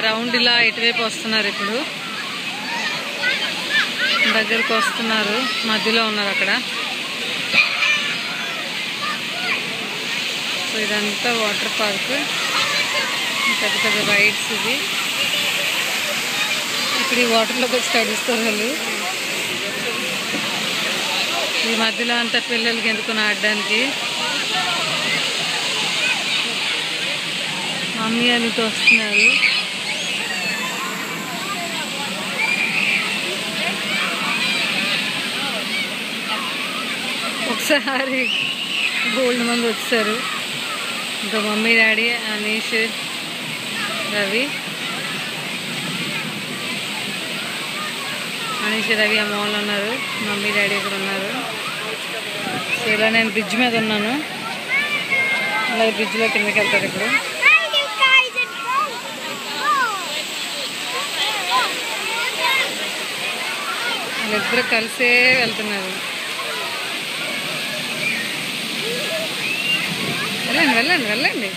Round ఇలా ఇటువైపు వస్తున్నారు. ఇప్పుడు దగ్గరకు వస్తున్నారు, మధ్యలో ఉన్నారు అక్కడ. సో ఇదంతా వాటర్ పార్క్, పెద్ద పెద్ద రైడ్స్ ఇవి. ఇప్పుడు ఈ వాటర్లోకి వచ్చి తడుస్తారు వాళ్ళు. ఈ మధ్యలో అంతా పిల్లలకి ఎందుకు ఆడడానికి. మమ్మీ వాళ్ళతో వస్తున్నారు. ఒకసారి గోల్డ్ మంది వచ్చారు. ఇంకా మమ్మీ డాడీ అనీష్ రవి అమ్మ వాళ్ళు ఉన్నారు. మమ్మీ డాడీ కూడా ఉన్నారు. సో ఇలా నేను బ్రిడ్జ్ మీద ఉన్నాను. అలా బ్రిడ్జ్లో కిందకి వెళ్తారు. ఇప్పుడు వాళ్ళిద్దరు కలిసే వెళ్తున్నారు. వెళ్ళండి వెళ్ళండి వెళ్ళండి.